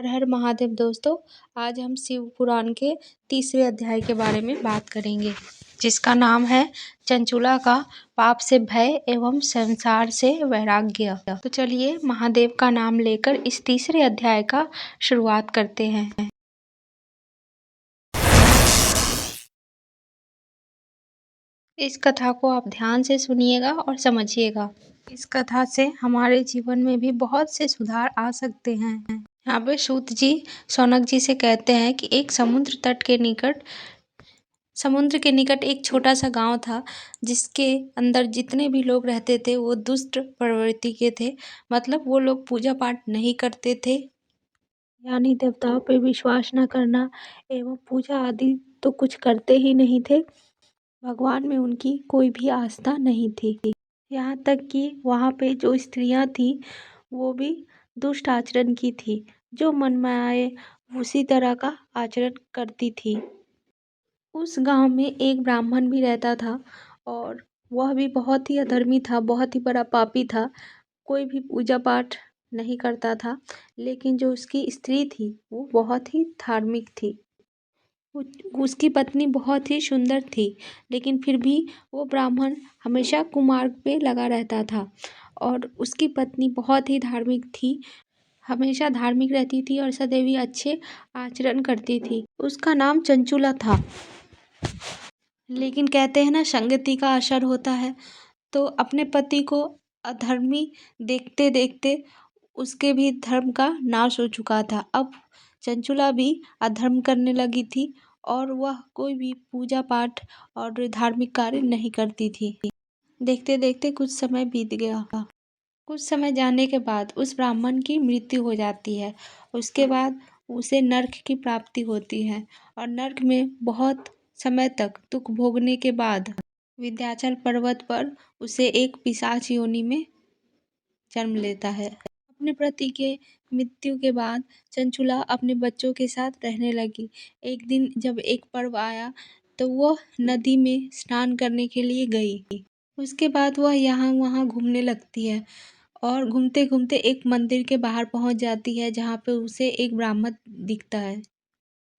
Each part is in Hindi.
हर हर महादेव दोस्तों। आज हम शिव पुराण के तीसरे अध्याय के बारे में बात करेंगे, जिसका नाम है चंचुला का पाप से भय एवं संसार से वैराग्य। तो चलिए महादेव का नाम लेकर इस तीसरे अध्याय का शुरुआत करते हैं। इस कथा को आप ध्यान से सुनिएगा और समझिएगा। इस कथा से हमारे जीवन में भी बहुत से सुधार आ सकते हैं। यहाँ पे सूत जी शौनक जी से कहते हैं कि एक समुद्र के निकट एक छोटा सा गांव था, जिसके अंदर जितने भी लोग रहते थे वो दुष्ट प्रवृत्ति के थे। मतलब वो लोग पूजा पाठ नहीं करते थे, यानी देवताओं पे विश्वास न करना एवं पूजा आदि तो कुछ करते ही नहीं थे। भगवान में उनकी कोई भी आस्था नहीं थी। यहाँ तक कि वहाँ पे जो स्त्रियाँ थी वो भी दुष्ट आचरण की थी, जो मन में आए उसी तरह का आचरण करती थी। उस गांव में एक ब्राह्मण भी रहता था और वह भी बहुत ही अधर्मी था, बहुत ही बड़ा पापी था। कोई भी पूजा पाठ नहीं करता था, लेकिन जो उसकी स्त्री थी वो बहुत ही धार्मिक थी। उसकी पत्नी बहुत ही सुंदर थी, लेकिन फिर भी वो ब्राह्मण हमेशा कुमार्ग पे लगा रहता था। और उसकी पत्नी बहुत ही धार्मिक थी, हमेशा धार्मिक रहती थी और सदैव ही अच्छे आचरण करती थी। उसका नाम चंचुला था। लेकिन कहते हैं ना, संगति का असर होता है। तो अपने पति को अधर्मी देखते देखते उसके भी धर्म का नाश हो चुका था। अब चंचुला भी अधर्म करने लगी थी और वह कोई भी पूजा पाठ और धार्मिक कार्य नहीं करती थी। देखते देखते कुछ समय बीत गया। कुछ समय जाने के बाद उस ब्राह्मण की मृत्यु हो जाती है। उसके बाद उसे नर्क की प्राप्ति होती है और नर्क में बहुत समय तक दुख भोगने के बाद विंध्याचल पर्वत पर उसे एक पिशाच योनि में जन्म लेता है। अपने पति के मृत्यु के बाद चंचुला अपने बच्चों के साथ रहने लगी। एक दिन जब एक पर्व आया तो वह नदी में स्नान करने के लिए गई। उसके बाद वह यहाँ वहाँ घूमने लगती है और घूमते घूमते एक मंदिर के बाहर पहुँच जाती है, जहाँ पे उसे एक ब्राह्मण दिखता है।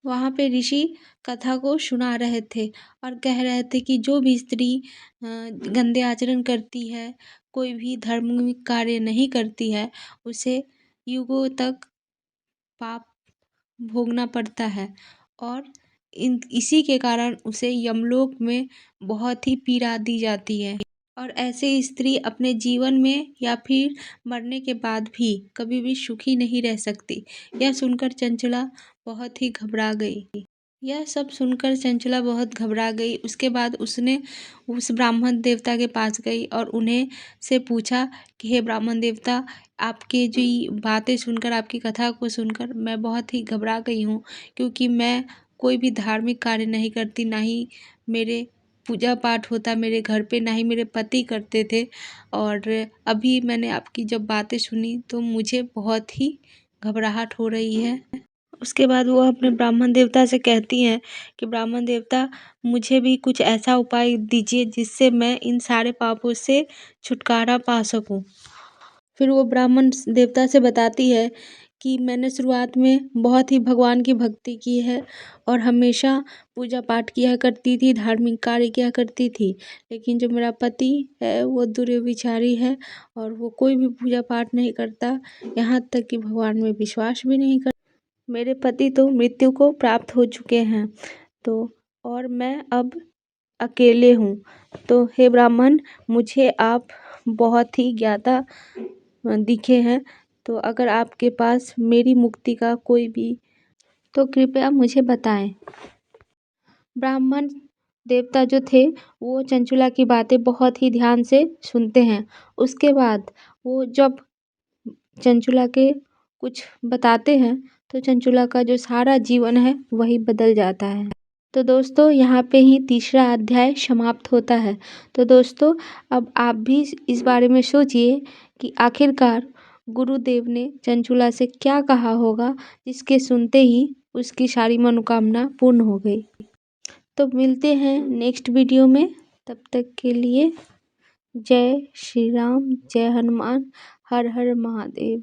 वहाँ पे ऋषि कथा को सुना रहे थे और कह रहे थे कि जो भी स्त्री गंदे आचरण करती है, कोई भी धार्मिक कार्य नहीं करती है, उसे युगों तक पाप भोगना पड़ता है और इसी के कारण उसे यमलोक में बहुत ही पीड़ा दी जाती है। और ऐसे स्त्री अपने जीवन में या फिर मरने के बाद भी कभी भी सुखी नहीं रह सकती। यह सुनकर चंचला बहुत ही घबरा गई। यह सब सुनकर चंचला बहुत घबरा गई। उसके बाद उसने उस ब्राह्मण देवता के पास गई और उन्हें से पूछा कि हे ब्राह्मण देवता, आपके जो ये बातें सुनकर, आपकी कथा को सुनकर मैं बहुत ही घबरा गई हूँ, क्योंकि मैं कोई भी धार्मिक कार्य नहीं करती, ना ही मेरे पूजा पाठ होता मेरे घर पे, ना ही मेरे पति करते थे। और अभी मैंने आपकी जब बातें सुनी तो मुझे बहुत ही घबराहट हो रही है। उसके बाद वो अपने ब्राह्मण देवता से कहती हैं कि ब्राह्मण देवता, मुझे भी कुछ ऐसा उपाय दीजिए जिससे मैं इन सारे पापों से छुटकारा पा सकूं। फिर वो ब्राह्मण देवता से बताती है कि मैंने शुरुआत में बहुत ही भगवान की भक्ति की है और हमेशा पूजा पाठ किया करती थी, धार्मिक कार्य किया करती थी। लेकिन जो मेरा पति है वो दुर्व्यभिचारी है और वो कोई भी पूजा पाठ नहीं करता, यहाँ तक कि भगवान में विश्वास भी नहीं करता। मेरे पति तो मृत्यु को प्राप्त हो चुके हैं, तो और मैं अब अकेले हूँ। तो हे ब्राह्मण, मुझे आप बहुत ही ज्ञाता दिखे हैं, तो अगर आपके पास मेरी मुक्ति का कोई भी, तो कृपया मुझे बताएं। ब्राह्मण देवता जो थे वो चंचुला की बातें बहुत ही ध्यान से सुनते हैं। उसके बाद वो जब चंचुला के कुछ बताते हैं तो चंचुला का जो सारा जीवन है वही बदल जाता है। तो दोस्तों, यहाँ पे ही तीसरा अध्याय समाप्त होता है। तो दोस्तों, अब आप भी इस बारे में सोचिए कि आखिरकार गुरुदेव ने चंचुला से क्या कहा होगा, जिसके सुनते ही उसकी सारी मनोकामना पूर्ण हो गई। तो मिलते हैं नेक्स्ट वीडियो में। तब तक के लिए जय श्री राम, जय हनुमान, हर हर महादेव।